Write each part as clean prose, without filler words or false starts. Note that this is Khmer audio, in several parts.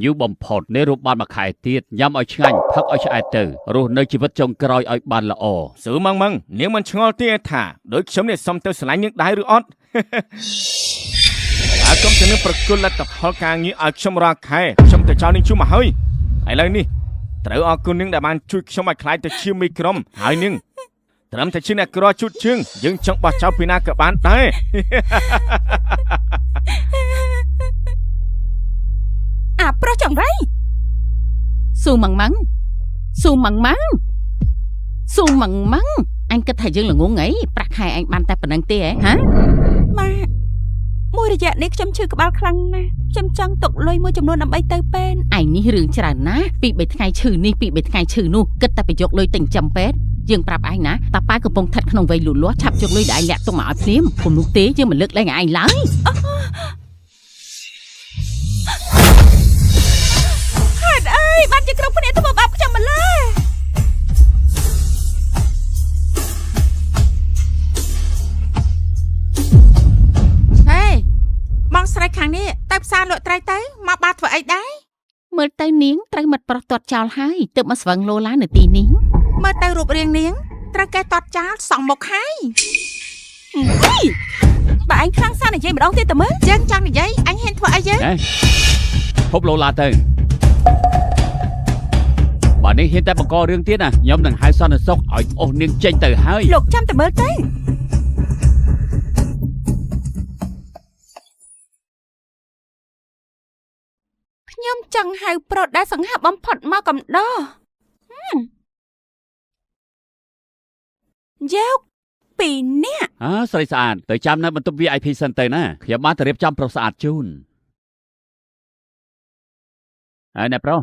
យូរបំផុតនៃរូបបានមួយខែទៀតញ៉ាំឲ្យឆ្ងាញ់ផឹកឲ្យឆ្អែតទៅរស់នៅជីវិតចុងក្រោយឲ្យបានល្អស៊ឺម៉ងនាងមិនឆ្ងល់ទេថាដោយខ្ញុំនេះសុំទៅស្រឡាញ់នាងដែរឬអត់ហើយកុំទៅនឹងប្រគល់លទ្ធផលការងារឲ្យខ្ញុំរាល់ខែខ្ញុំទៅចោលនាងជុំមកហើយឥឡូវនេះត្រូវអរគុណនាងដែលបានជួយខ្ញុំឲ្យខ្លាយទៅជាមីក្រុមហើយនាងត្រឹមតែជាអ្នកក្រជូតជើងយើងចង់បោះចោលពីណាក៏បានដែរអាប្រុសចង្រៃស៊ូម៉ងម៉ងអញគិតថាយើងល្ងងអីប្រាក់ខែអញបានតែប៉ុណ្្នឹងទេហ៎ហាម៉ាមួយរយៈនេះខ្ញុំឈឺក្បាលខ្លាំងណាស់ខ្ញុំចង់ទុកលុយមួយចំនួនដើម្បីទៅពេទ្យឯងនេះរឿងច្រើនណាស់ពី3ថ្ងៃឈឺនេះពី3ថ្ងៃឈឺនោះគិតតែទៅយកលុយទិញចាំពេទ្យយើងប្រាប់ឯងណាតាប៉ាកំពុងស្ថិតក្នុងវ័យលូតលាស់ឆាប់យកលុយដែលឯងលាក់ទុកមកឲ្យភ្លាមពុំនោះទេយើងមិនលើកលែងឯងឡើយហេតុអីបានជាក្រុមគ្នាធ្វើបាបខ្ញុំម្ល៉េះហេបងស្រីខាងនេះទៅផ្សារលក់ត្រីទៅមកបាធ្វើអីដែរមើលទៅនាងត្រូវមិត្តប្រុសទាត់ចោលហើយទើបមកស្វឹងលោឡានៅទីនេះមើលទៅរូបរាងនាងត្រូវគេទាត់ចោលសងមុខហើយបើឯងខ្លាំងសានិយាយម្ដងទៀតតើមើលយើងចង់និយាយអញហ៊ានធ្វើអីយើងហូបលោឡាទៅបើនេះហ៊ានតែបង្ករឿងទៀតណាខ្ញុំនឹងហៅសន្តិសុខឲ្យអូសនាងចេញទៅហើយលោកចាំតែមើលទៅខ្ញុំចង់ហៅប្រុសដែលសង្ហាបំផុតមកកំដរយកពីនេះស្រីស្អាតទៅចាំនៅបន្ទប់ VIP សិនទៅណាខ្ញុំបានទៅរៀបចំប្រុសស្អាតជូនហើយអ្នកប្រុស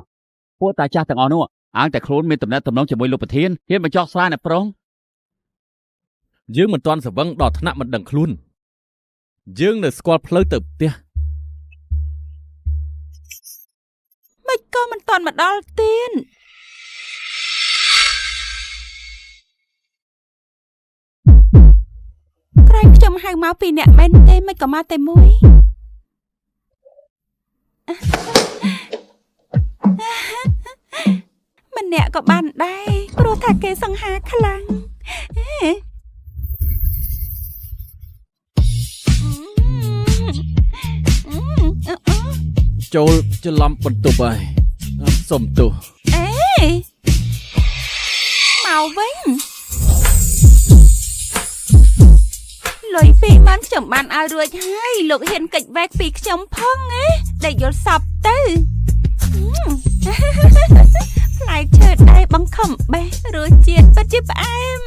ពួកតាចាស់ទាំងអស់នោះអាងតែខ្លួនមានតំណែងតំណងជាមួយលោកប្រធានហ៊ានបញ្ចុះស្រាអ្នកប្រុសយើងមិនទាន់ស្វឹងដល់ថ្នាក់មិនដឹងខ្លួនយើងនៅស្គាល់ផ្លូវទៅផ្ទះមិនក៏មិនទាន់មកដល់ទៀតក្រែងខ្ញុំហៅមកពីអ្នកមែនទេមិនក៏មកតែមួយម្នាក់ក៏បានដែរព្រោះថាគេសង្ហាខ្លាំងចូលច្រឡំបន្ទប់ហើយសុំទោសមកវិញលុយពីបានខ្ញុំបានឲ្យរួចហើយលោកហ៊ានកិច្ចវែកពីខ្ញុំផងដែលយល់សពទៅផ្លែឈើដែរបង្ខំបេះរសជាតិពិតជាផ្អែម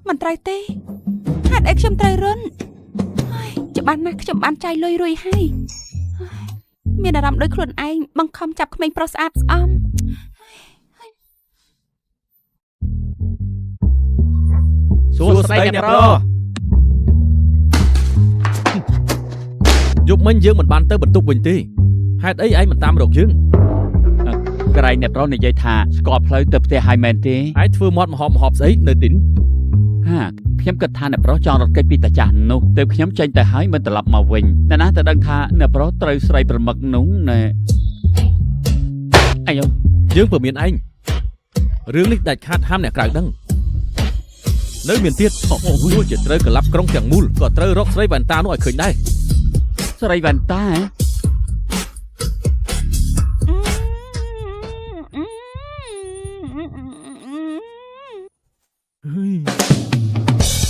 មិនត្រូវទេហេតុអីខ្ញុំត្រូវរុនច្បាស់ណាស់ខ្ញុំបានចាយលុយរួយហើយមានអារម្មណ៍ដូចខ្លួនឯងបង្ខំចាប់ក្មេងប្រុសស្អាតស្អំសួស្តីអ្នកប្រុសយប់មិញយើងមិនបានទៅបន្ទប់វិញទេហេតុអីឯងមិនតាមរកយើងក្រែងអ្នកប្រុសនិយាយថាស្គាល់ផ្លូវទៅផ្ទះហើយមែនទេឯងធ្វើមាត់មហប់ស្អីនៅទីនេះខ្ញុំគិតថាអ្នកប្រុសចង់រត់គេចពីតាចាស់នោះទើបខ្ញុំចេញទៅហើយមិនត្រឡប់មកវិញអ្នកណាទៅដឹងថាអ្នកប្រុសត្រូវស្រីប្រមឹកនោះណែអាយយើងពើមានឯងរឿងនេះដាច់ខាតហាមអ្នកក្រៅដឹងនៅមានទៀតទោះជាត្រូវក្លាប់ក្រុងទាំងមូលក៏ត្រូវរកស្រីវ៉ែនតានោះឲ្យឃើញដែរស្រីវ៉ែនតា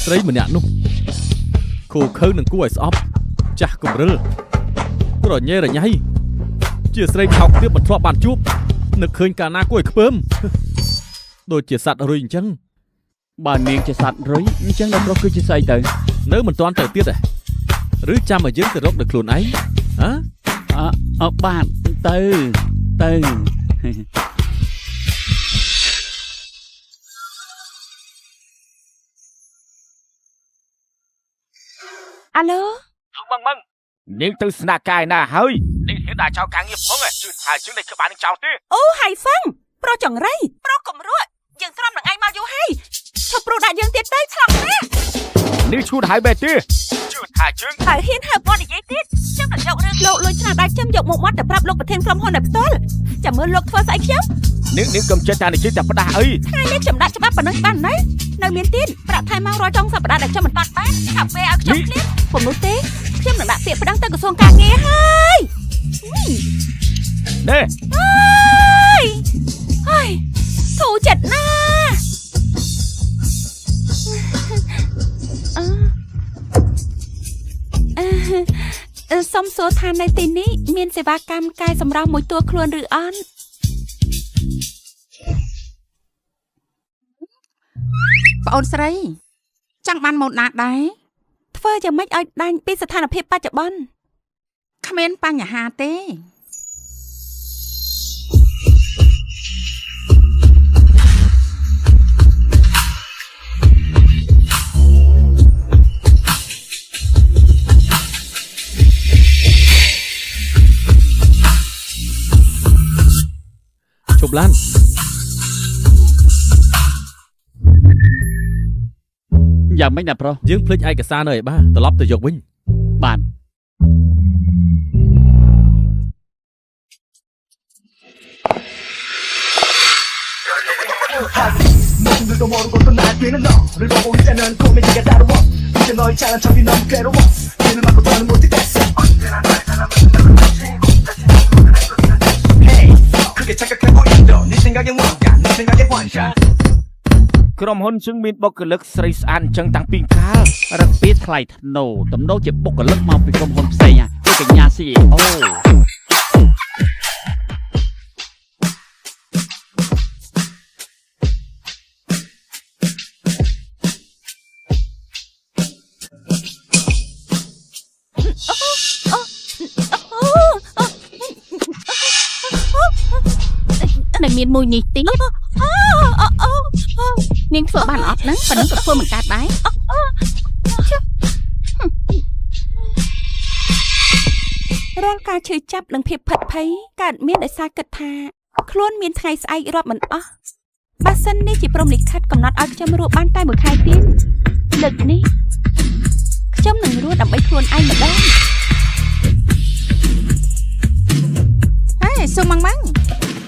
ស្រីម្នាក់នោះខូខើនឹងគួរឲ្យស្អប់ចាស់កំរិលក្រញ៉េរញ៉ៃជាស្រីខោកទៀតមិនធ្លាប់បានជួបនឹកឃើញកាលណាគួរឲ្យខ្ពើមដូចជាសត្វរុយអញ្ចឹងបើនាងជាសត្វរុយអញ្ចឹងអ្នកប្រុសគឺជាស្អីទៅនៅមិនទាន់ទៅទៀតទេឬចាំឲ្យយើងទៅរកដោយខ្លួនឯងបាទទៅ អាឡូ ម៉ងនាងទៅស្នាក់កាយណាហើយនាងហ៊ានដាក់ចោលការងារផងជឿថាជាងនេះក្បាលនឹងចោលទេ អូហៃហ្វាំងប្រុសចង្រៃប្រុសកំរួតយើងទ្រាំនឹងឯងមកយូរហើយឈប់ប្រុសដាក់យើងទៀតទៅឆ្លងណា នាងឈួតហើយបែបទេជឿថាជាង ហើយហ៊ានហើបគាត់និយាយទៀតខ្ញុំនឹងយករឿងលោកលួចឆ្នោតដៃខ្ញុំយកមកមាត់ទៅប្រាប់លោកប្រធានក្រុមហ៊ុនឲ្យផ្ទាល់ចាំមើលលោកធ្វើស្អីខ្ញុំ នាងកុំចិត្តតែនិយាយតែផ្ដាស់អី ថ្ងៃនេះខ្ញុំដាក់ច្បាប់ប៉ុណ្ណឹងបានណានៅមានទៀតប្រាក់ខែមក100ចុងសប្តាហ៍ដែលខ្ញុំមិនតាន់បានថាពេលឲ្យខ្ញុំឃ្លានពុំនោះទេខ្ញុំនឹងដាក់ពាក្យប្តឹងទៅក្រសួងការងារហើយ ណែ ហើយធូរចិត្តណាសុំសួរថានៅទីនេះមានសេវាកម្មកែសម្រស់មួយតួខ្លួនឬអត់ប្អូនស្រីចង់បានម៉ូតណាដែរធ្វើយ៉ាងម៉េចឲ្យដាច់ពីស្ថានភាពបច្ចុប្បន្នគ្មានបញ្ហាទេជប់ឡានយ៉ាងម៉េចណាប្រុស យើងភ្លេចឯកសារនៅឯបាត្រឡប់ទៅយកវិញ បាន ក្រុមហ៊ុនជឹងមានបុគ្គលិកស្រីស្អាតអញ្ចឹងតាំងពីកាល រឹកពីថ្លៃធ្នូតំណោជាបុគ្គលិកមកពីក្រុមហ៊ុនផ្សេងដូចកញ្ញា CEO នៅមានមួយនេះទីនាងធ្វើបានអត់ហ្នឹងប៉ណ្ណឹងក៏ធ្វើមិនកើតដែររាល់ការឈឺចាប់និងភាពផិតភ័យកើតមានដោយសារគិតថាខ្លួនមានថ្ងៃស្អែករាប់មិនអស់បើសិននេះជាព្រំលិខិតកំណត់ឲ្យខ្ញុំរស់បានតែមួយខែទៀតលើកនេះខ្ញុំនឹងរស់ដើម្បីខ្លួនឯងម្ដងសុំម៉ង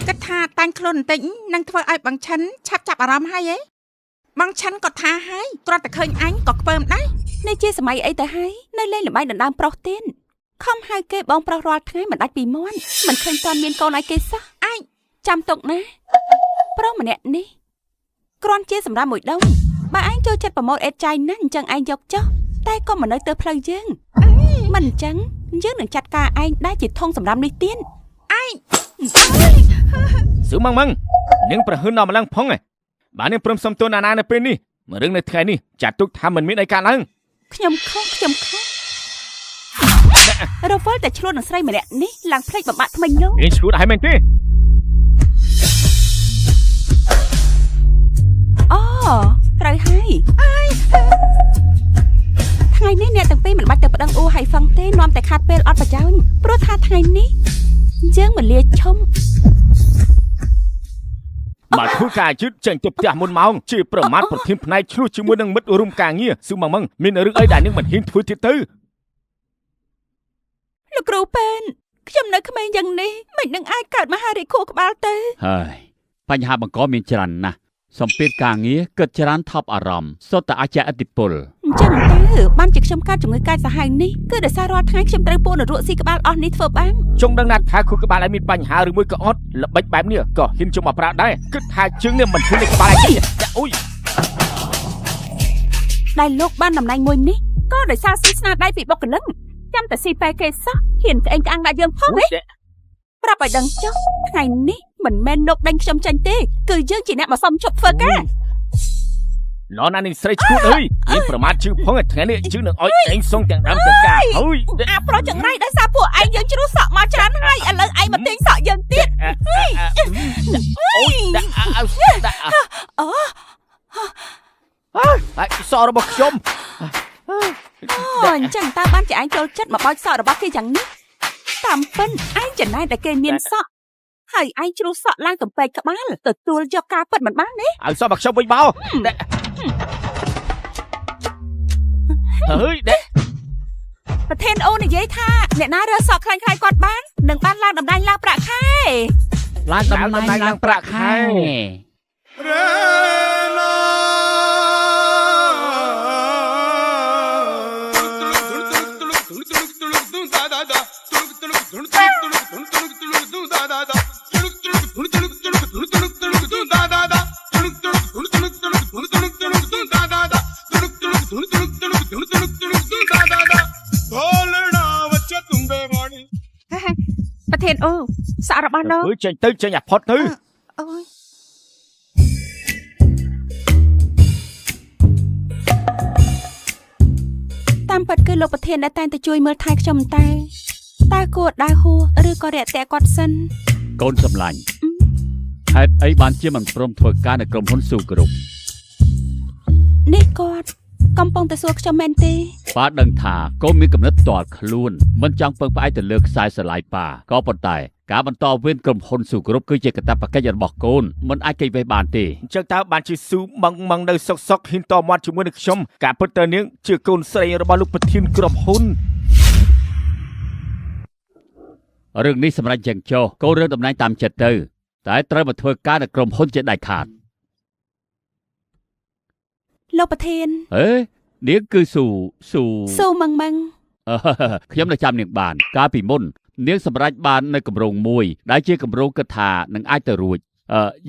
គិតថាតាំងខ្លួនបន្តិចនឹងធ្វើឲ្យបងឆិនឆាប់ចាប់អារម្មណ៍ហើយហ៎បងឆិនក៏ថាហើយគ្រាន់តែឃើញអញក៏ខ្ពើមដែរនេះជាសម័យអីទៅហើយនៅលេងល្បែងដណ្ដើមប្រុសទៀតខំហៅគេបងប្រុសរាល់ថ្ងៃមិនដាច់ពីមាត់មិនឃើញតាន់មានកូនឲ្យគេសោះឯងចាំទុកណាប្រុសម្នាក់នេះគ្រាន់ជាសម្រាប់មួយដុំបើឯងចូលចិត្តប្រម៉ូទអេតចៃណាស់អញ្ចឹងឯងយកចុះតែក៏មិននៅទៅផ្លូវយើងមិនអញ្ចឹងយើងនឹងចាត់ការឯងដែលជាធំសម្រាប់នេះទៀតឯង ស៊ឺម៉ងនាងប្រហឹនដល់ម្លឹងផងបាទនាងព្រមសុំទោសណានានៅពេលនេះរឿងនៅថ្ងៃនេះចាត់ទុកថាមិនមានអីកើតឡើងខ្ញុំខុសរវល់តែឆ្លួននឹងស្រីម្នាក់នេះឡើងភ្លេចបំបាក់ថ្មិញនោះនាងឆ្លួនហើយមែនទេអូត្រូវហើយថ្ងៃនេះអ្នកទាំងពីរមិនបាច់ទៅប្តឹងអ៊ូហើយហ្វឹងទេនាំតែខាត់ពេលអត់ប្រយោជន៍ព្រោះថាថ្ងៃនេះយើងមិនលាឈុំបាទធ្វើការជិតចេញទៅផ្ទះមុនម៉ោងជាប្រមាថប្រធានផ្នែកឆ្លោះជាមួយនឹងមិត្តរួមការងារស៊ឺម៉ងមានរឿងអីដែលនាងមិនហ៊ានធ្វើទៀតទៅលោកគ្រូប៉ែនខ្ញុំនៅក្មេងយ៉ាងនេះមិននឹងអាចកើតមហារីកខួរក្បាលទៅហើយបញ្ហាបង្កមានច្រើនណាស់សម្ពាធការងារគិតច្រើនថប់អារម្មណ៍សុទ្ធតែអាចឥទ្ធិពលអញ្ចឹងទៅបានជាខ្ញុំកើតជំងឺកាចសាហាវនេះគឺដោយសាររាល់ថ្ងៃខ្ញុំត្រូវពោលនរកស៊ីក្បាលអស់នេះធ្វើបានចង់ដឹងណាស់ថាខួរក្បាលឯងមានបញ្ហាឬមួយក៏អត់ល្បិចបែបនេះក៏ហ៊ានជុំមកប្រាដែរគិតថាជើងនេះមិនធន់នឹងក្បាលឯងទេអូយដែលលោកបានតំណែងមួយនេះក៏ដោយសារស៊ីស្នាដៃពីបុគ្គលិកចាំតែស៊ីប៉ែគេសោះហ៊ានក្អេងក្អាងដាក់យើងផងហ៎ប្រាប់ឲ្យដឹងចុះថ្ងៃនេះមិនមែនលោកដេញខ្ញុំចាញ់ទេគឺយើងជាអ្នកមកសុំជប់ធ្វើការណននេះស្រីឈួតអើយយើងប្រមាថជើងផងថ្ងៃនេះជើងនឹងអុយឯងសុងទាំងដើមទាំងការហើយអាប្រុសចង្រៃដោយសារពួកឯងយើងជ្រុះសក់មកច្រើនហើយឥឡូវឯងមកទាញសក់យើងទៀតអូយដាក់អូហើយសក់របស់ខ្ញុំ អញ្ចឹងតើបានជាឯងចូលចិត្តមកបោចសក់របស់គេយ៉ាងនេះតាមពិនឯងចំណែកតែគេមានសក់ហើយឯងជ្រុះសក់ឡើងកំពេចក្បាលទទួលយកការពិតមិនបានទេ ឲ្យសក់មកខ្ញុំវិញបោហើយដេក ប្រធានអូននិយាយថាអ្នកណារើសក់ខ្លាញ់ៗគាត់បាននឹងបានឡើងតម្លៃឡើងប្រាក់ខែ ឡើងតំណែងឡើងប្រាក់ខែ ប្រធានអូសក់របស់លោក ចេញទៅចេញអាផុតទៅ អូយតាមពិតគឺលោកប្រធានដែលតែងតែជួយមើលថែខ្ញុំតែគួរដើរហួរឬក៏រាក់ទាក់គាត់សិនក ូនសម្លាញ់ហេតុអីបានជាមិនព្រមធ្វើការនៅក្រុមហ៊ុនស៊ូគ្រប់ នេះគាត់កំពុងតែសួរខ្ញុំមែនទេ ប៉ាដឹងថាកូនមានកំណត់ផ្ទាល់ខ្លួនមិនចង់ពឹងផ្អែកទៅលើខ្សែស្រឡាយប៉ាក៏ប៉ុន្តែការបន្តវេនក្រុមហ៊ុនស៊ូគ្រប់គឺជាកាតព្វកិច្ចរបស់កូនមិនអាចគេចវេះបានទេ អញ្ចឹងតើបានជាស៊ូម៉ងម៉ងនៅសុកសុកហ៊ានតមាត់ជាមួយនឹងខ្ញុំការពិតទៅនាងជាកូនស្រីរបស់លោកប្រធានក្រុមហ៊ុន រឿងនេះសម្រាប់យ៉ាងចុះកូនរើតំណែងតាមចិត្តទៅតែត្រូវមកធ្វើការនៅក្រុមហ៊ុនជាដាច់ខាត លោកប្រធាន ហេនាងគឺស៊ូ ស៊ូម៉ងម៉ង ខ្ញុំនៅចាំនាងបានកាលពីមុននាងសម្រេចបាននៅគម្រោងមួយដែលជាគម្រោងគិតថានឹងអាចទៅរួច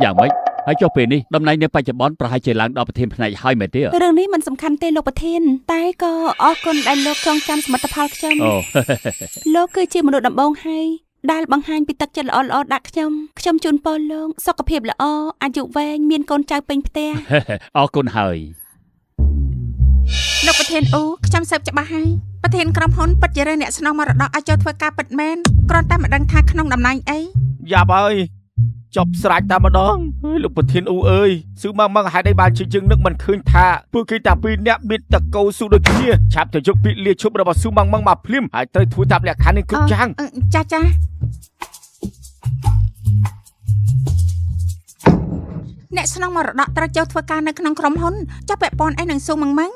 យ៉ាងម៉េចហើយចុះពេលនេះតំណែងនៅបច្ចុប្បន្នប្រហែលជាឡើងដល់ប្រធានផ្នែកហើយមែនទេ រឿងនេះមិនសំខាន់ទេលោកប្រធានតែក៏អរគុណដែលលោកចងចាំសមិទ្ធផលខ្ញុំ អូ លោកគឺជាមនុស្សដំបងហើយដែលបង្ហាញពីទឹកចិត្តល្អៗដាក់ខ្ញុំជូនពរលោកសុខភាពល្អអាយុវែងមានកូនចៅពេញផ្ទះ អរគុណហើយ លោកប្រធានអូខ្ញុំសើបច្បាស់ហើយប្រធានក្រុមហ៊ុនពិតជារើអ្នកស្នងមរតកឲ្យចូលធ្វើការពិតមែនគ្រាន់តែមិនដឹងថាក្នុងតំណែងអី យ៉ាប់ហើយចប់ស្រេចតែម្ដងហើយលោកប្រធានអ៊ូអើយស៊ូម៉ងម៉ងហេតុអីបានជាយើងនឹកមិនឃើញថាពួកគេតាពីរអ្នកមានតកោស៊ូដូចគ្នាឆាប់ទៅយកពាក្យលាឈប់របស់ស៊ូម៉ងម៉ងមកភ្លាមហើយត្រូវធ្វើតាមលក្ខខណ្ឌនេះគ្រប់យ៉ាង ចាអ្នកស្នងមរតកត្រូវចូលធ្វើការនៅក្នុងក្រុមហ៊ុនចុះពាក់ព័ន្ធអីនឹងស៊ូម៉ងម៉ង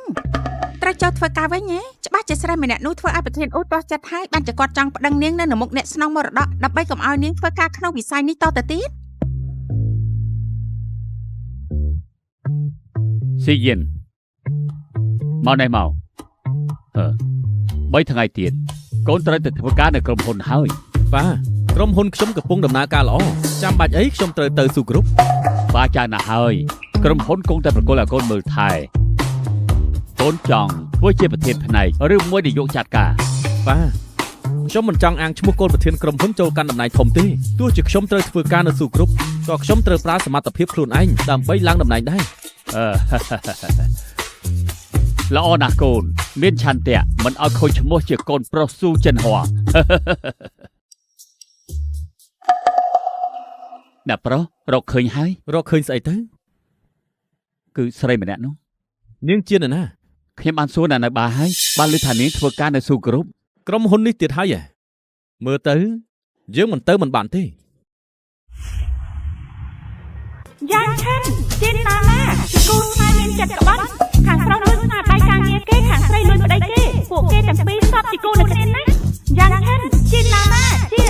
ត្រូវចូលធ្វើការវិញហ៎ច្បាស់ជាស្រីម្នាក់នោះធ្វើឲ្យប្រធានអូទាស់ចិត្តហើយបានជាគាត់ចង់ប្តឹងនាងនៅមុខអ្នកស្នងមរតកដើម្បីកុំឲ្យនាងធ្វើការក្នុងវិស័យនេះតទៅទៀត ស៊ីយិនមកនេះមក3ថ្ងៃទៀតកូនត្រូវទៅធ្វើការនៅក្រុមហ៊ុនហើយ ប៉ាក្រុមហ៊ុនខ្ញុំកំពុងដំណើរការល្អចាំបាច់អីខ្ញុំត្រូវទៅស៊ូគ្រប់ ប៉ាចាស់ណាស់ហើយក្រុមហ៊ុនគង់តែប្រគល់ឲ្យកូនមើលថែកូនចង់ធ្វើជាប្រធានផ្នែកឬមួយនាយកចាត់ការ ប៉ាខ្ញុំមិនចង់អាងឈ្មោះកូនប្រធានក្រុមហ៊ុនចូលកាន់តំណែងធំទេទោះជាខ្ញុំត្រូវធ្វើការនៅស៊ូគ្រប់ក៏ខ្ញុំត្រូវប្រើសមត្ថភាពខ្លួនឯងដើម្បីឡើងតំណែងដែរ ល្អណាស់កូនមានឆន្ទៈមិនឲ្យខូចឈ្មោះជាកូនប្រុសស៊ូចិនហួរ អ្នកប្រុសរកឃើញហើយ រកឃើញស្អីទៅ គឺស្រីម្នាក់នោះ នាងជានរណា ខ្ញុំបានសួរនៅបាហើយបានឮថានាងធ្វើការនៅស៊ូគ្រប់ ក្រុមហ៊ុននេះទៀតហើយមើលទៅយើងមិនបានទេ យ៉ាងឆិនជាណាណាគូស្នេហ៍មានចិត្តក្បត់ខាងប្រុសលួចស្នាដៃការងារគេខាងស្រីលួចប្តីគេពួកគេទាំងពីរសពជាគូនឹងគ្នាណាយ៉ាងឆិនជាណាណាជា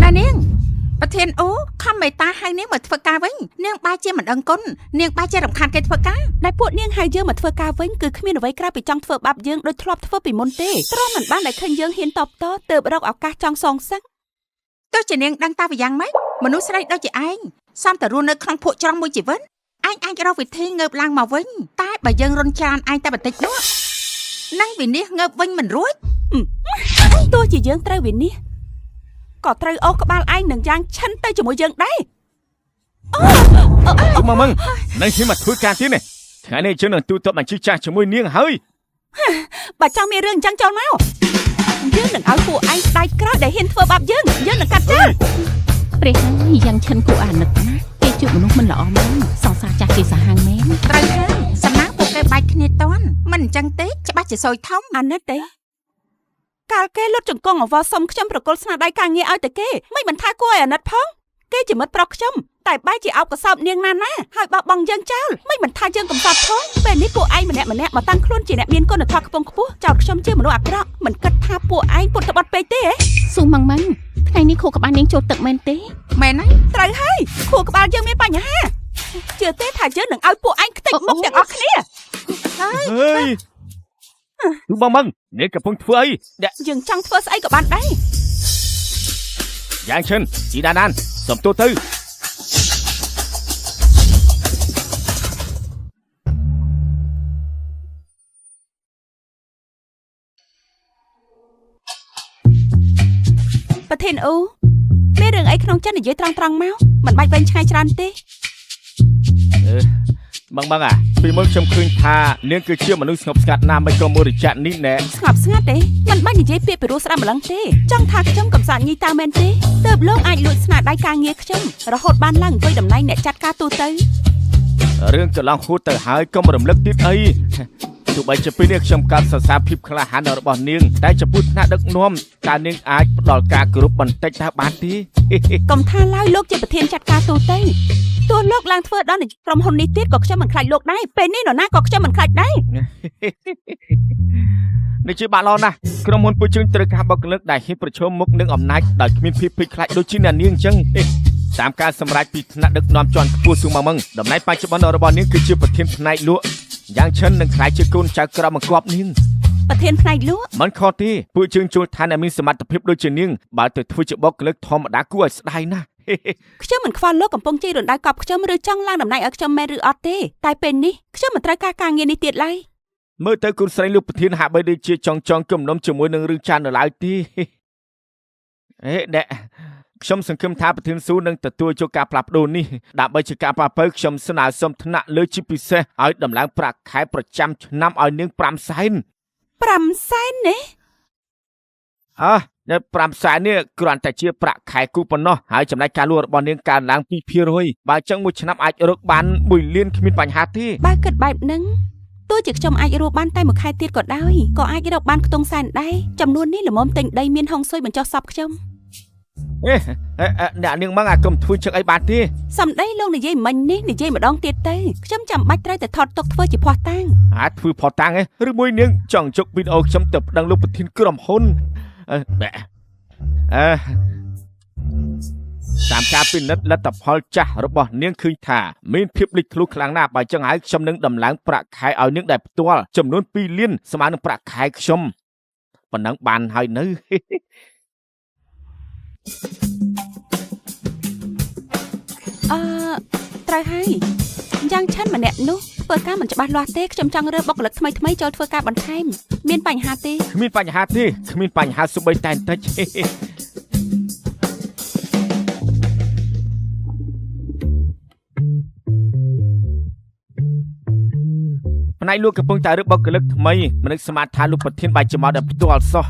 ណែនាងប្រធានអូខំមេត្តាហៅនាងមកធ្វើការវិញនាងបែរជាមិនដឹងគុណនាងបែរជារំខានគេធ្វើការដែលពួកនាងហៅយើងមកធ្វើការវិញគឺគ្មានអ្វីក្រៅពីចង់ធ្វើបាបយើងដោយធ្លាប់ធ្វើពីមុនទេត្រង់មិនបានដែលឃើញយើងហ៊ានតបតទើបរកឱកាសចង់សងសឹកទោះជានាងដឹងតាវាយ៉ាងម៉េចមនុស្សស្រីដូចជាឯងសំតរស់នៅក្នុងភក់ច្រំមួយជីវិតឯងអាចរកវិធីងើបឡើងមកវិញតែបើយើងរុនច្រានឯងតែបន្តិចនោះនឹងវិនិច្ឆ័យងើបវិញមិនរួចទោះជាយើងត្រូវវិនិច្ឆ័យក៏ត្រូវអូសក្បាលឯងនឹងយ៉ាងឈិនទៅជាមួយយើងដែរស៊ូម៉ងម៉ងនឹងហ៊ានមកធ្វើការទៀតនេះថ្ងៃនេះយើងនឹងទូទាត់បញ្ជីចាស់ជាមួយនាងហើយ បើចង់មានរឿងអញ្ចឹងចូលមកយើងនឹងឲ្យពួកឯងស្ដាយក្រោយដែលហ៊ានធ្វើបាបយើងនឹងកាត់ចោលព្រះហើយយ៉ាងឈិនគួរអាណិតណាគេជួបមនុស្សមិនល្អមែនសង្សារចាស់គេសាហាវមែនត្រូវហើយសំណាងពួក គេបាច់គ្នាតន់មិនអញ្ចឹងទេច្បាស់ជាសយធំអាណិតទេកាលគេលុតចង្គង់អវសុំខ្ញុំប្រកុលស្នាដៃការងារឲ្យតែគេមិនបានថាគួរឲ្យអាណិតផងគេជាមិត្តប្រុសខ្ញុំតែបែរជាអោបកសោបនាងណាណាហើយបោះបង់យើងចោលមិនបានថាយើងកំសត់ផងពេលនេះពួកឯងម្នាក់មកតាំងខ្លួនជាអ្នកមានគុណធម៌ខ្ពង់ខ្ពស់ចោទខ្ញុំជាមនុស្សអាក្រក់មិនគិតថាពួកឯងពុតត្បិតពេកទេហ៎ស៊ូម៉ាំងម៉ាំងថ្ងៃនេះខួរក្បាលនាងចូលទឹកមែនទេមែនហើយត្រូវហើយខួរក្បាលយើងមានបញ្ហាជឿទេថាយើងនឹងឲ្យពួកឯងខ្ទេចមុខទាំងអស់គ្នាហើយទូបងម៉ឹងនេះកំពុងធ្វើអីយើងចង់ធ្វើស្អីក៏បានដែរយ៉ាងឈិនជីដានសុំទូទៅប្រធានអូមានរឿងអីក្នុងចិត្តនិយាយត្រង់មកមិនបាច់វែងឆ្ងាយច្រើនទេម៉ឹងពីមុនខ្ញុំឃើញថានាងគឺជាមនុស្សស្ងប់ស្ងាត់ណាស់មិនក៏មូរចាក់នេះណែស្ងប់ស្ងាត់ទេមិនបាច់និយាយពាក្យពីរោះស្ដាប់ម្លឹងទេចង់ថាខ្ញុំកំសាន្តញីតាមែនទេទើបលោកអាចលួចស្នាដៃការងារខ្ញុំរហូតបានឡើងអង្គុយតំណែងអ្នកចាត់ការទូទៅរឿងកន្លងហួតទៅហើយកុំរំលឹកទៀតអីទោះបីជាពេលនេះខ្ញុំកាត់សរសើរភាពក្លាហានរបស់នាងតែចំពោះថ្នាក់ដឹកនាំតើនាងអាចផ្ដល់ការគោរពបន្តិចទៅបានទេកុំថាឡើយលោកជាប្រធានចាត់ការទូទៅទោះលោកឡើងធ្វើដល់ក្រុមហ៊ុននេះទៀតក៏ខ្ញុំមិនខ្លាចលោកដែរពេលនេះនរណាក៏ខ្ញុំមិនខ្លាចដែរនេះជាបាក់ឡនណាស់ក្រុមហ៊ុនពួកយើងត្រូវការបុគ្គលិកដែលហ៊ានប្រឈមមុខនឹងអំណាចដោយគ្មានភាពភ័យខ្លាចដូចជាអ្នកនាងអញ្ចឹងតាមការសម្រេចពីថ្នាក់ដឹកនាំជាន់ខ្ពស់ស៊ូម៉ាំងតំណែងបច្ចុប្បន្នរបស់នាងគឺជាប្រធានផ្នែកលក់យ៉ាងឈិននឹងខ្លាចជាកូនចៅក្រមបង្គាប់នាងប្រធានផ្នែកលក់មិនខុសទេពួកយើងជួលឋានដែលមានសមត្ថភាពដូចជានាងបើទៅធ្វើជាបុគ្គលិកធម្មតាគួរឲ្យស្ដាយណាស់ខ្ញុំមិនខ្វល់លោកកំពុងជិះរណ្ដៅកប់ខ្ញុំឬចង់ឡើងតំណែងឲ្យខ្ញុំមែនឬអត់ទេតែពេលនេះខ្ញុំមិនត្រូវការងារនេះទៀតឡើយមើលទៅគុណស្រីលោកប្រធានហាក់បីដូចជាចង់គំនុំជាមួយនឹងរឿងចាននៅឡើយទេអ្នកខ្ញុំសង្ឃឹមថាប្រធានស៊ូនឹងទទួលយកការផ្លាស់ប្ដូរនេះដើម្បីជាការប៉ះពើខ្ញុំស្នើសុំថ្នាក់លើជាពិសេសឲ្យដំឡើងប្រាក់ខែប្រចាំឆ្នាំឲ្យនាង5សែន5សែននេះនៅ5សែននេះគ្រាន់តែជាប្រាក់ខែគូប៉ុណ្ណោះហើយចំណែកការលក់របស់នាងកើនឡើង 2% បើចឹងមួយឆ្នាំអាចរកបាន1លានគ្មានបញ្ហាទេបើគិតបែបហ្នឹងទោះជាខ្ញុំអាចរកបានតែមួយខែទៀតក៏ដោយក៏អាចរកបានខ្ទង់សែនដែរចំនួននេះល្មមទិញដីមានហុងស៊ុយបញ្ចុះសពខ្ញុំអ្នកនាងម៉ឹងកុំធ្វើជឹកអីបានទេសំដីលោកនិយាយមិញនេះនិយាយម្ដងទៀតទៅខ្ញុំចាំបាច់ត្រូវតែថតទុកធ្វើជាភ័ស្តុតាងធ្វើភ័ស្តុតាងឬមួយនាងចង់ជុកវីដេអូខ្ញុំទៅប្តឹងលោកប្រធានក្រុមហ៊ុនតាមការពិនិត្យលទ្ធផលចាស់របស់នាងឃើញថាមានភាពលេចធ្លោខ្លាំងណាស់បើចឹងហើយខ្ញុំនឹងដំឡើងប្រាក់ខែឲ្យនាងដែលផ្ទាល់ចំនួន2លានស្មើនឹងប្រាក់ខែខ្ញុំប៉ុណ្ណឹងបានហើយនៅត្រូវហើយយ៉ាងឆាន់ម្នាក់នោះធ្វើការមិនច្បាស់លាស់ទេខ្ញុំចង់រើបុគ្គលិកថ្មីចូលធ្វើការបន្ថែមមានបញ្ហាទេគ្មានបញ្ហាទេគ្មានបញ្ហាសូម្បីតែបន្តិចផ្នែកលោកកំពុងតែរើបុគ្គលិកថ្មីមិននឹកស្មានថាលោកប្រធានបាយជាមកដល់ផ្ទាល់សោះ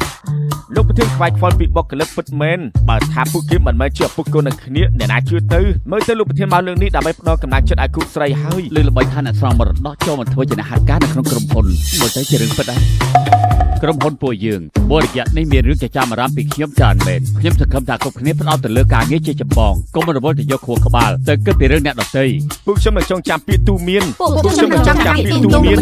លោកប្រធានខ្វាយខ្វល់ពីបុគ្គលិកពិតមែនបើថាពួកគេមិនមែនជាឪពុកកូននឹងគ្នាអ្នកណាជឿទៅមើលទៅលោកប្រធានមកលើនេះដើម្បីផ្ដល់កម្លាំងចិត្តឲ្យគូស្រីហើយលើល្បីថាអ្នកស្រង់មរតកចូលមកធ្វើជាអ្នកហាត់ការនៅក្នុងក្រុមហ៊ុនមើលទៅជារឿងពិតដែរក្រុមហ៊ុនពួកយើងបរិយានេះមានរឿងចាំអារម្មណ៍ពីខ្ញុំច្រើនមែនខ្ញុំសង្ឃឹមថាគ្រប់គ្នាផ្ដោតទៅលើការងារជាចម្បងកុំរវល់ទៅយកខួរក្បាលទៅគិតពីរឿងអ្នកដទៃពួកខ្ញុំនឹងចងចាំពាក្យទូមានពួកខ្ញុំនឹងចងចាំពាក្យទូមាន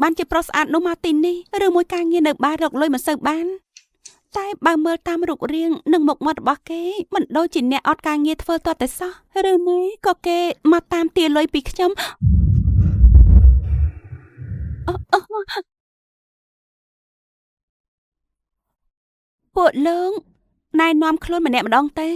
បានជាប្រុសស្អាតនោះមកទីនេះឬមួយការងារនៅបាររកលុយមិនសូវបានតែបើមើលតាមរូបរាងនិងមុខមាត់របស់គេមិនដូចជាអ្នកអត់ការងារធ្វើទាល់តែសោះឬនេះក៏គេមកតាមទារលុយពីខ្ញុំពួកលោកណែនាំខ្លួនម្នាក់ម្ដងទៅ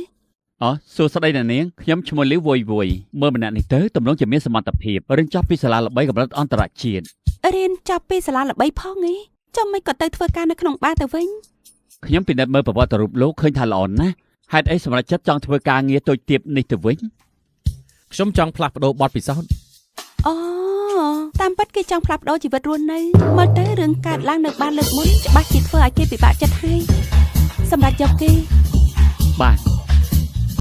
សួស្ដីអ្នកនាងខ្ញុំឈ្មោះលីវវយវយមើលម្នាក់នេះទៅទំនងជាមានសមត្ថភាពរៀនចប់ពីសាលាល្បីកម្រិតអន្តរជាតិរៀនចប់ពីសាលាល្បីផងហីចាំមិនក៏ទៅធ្វើការនៅក្នុងបារទៅវិញខ្ញុំពិនិត្យមើលប្រវត្តិរូបលោកឃើញថាល្អណាស់ ហេតុអីសម្រាប់ចិត្តចង់ធ្វើការងារតូចទាបនេះទៅវិញ ខ្ញុំចង់ផ្លាស់ប្ដូរបទពិសោធន៍ អូតាមពិតគេចង់ផ្លាស់ប្ដូរជីវិតរស់នៅមើលទៅរឿងកើតឡើងនៅបានលើកមុនច្បាស់ជាធ្វើឲ្យគេពិបាកចិត្តហើយសម្រាប់យកគេ បាទ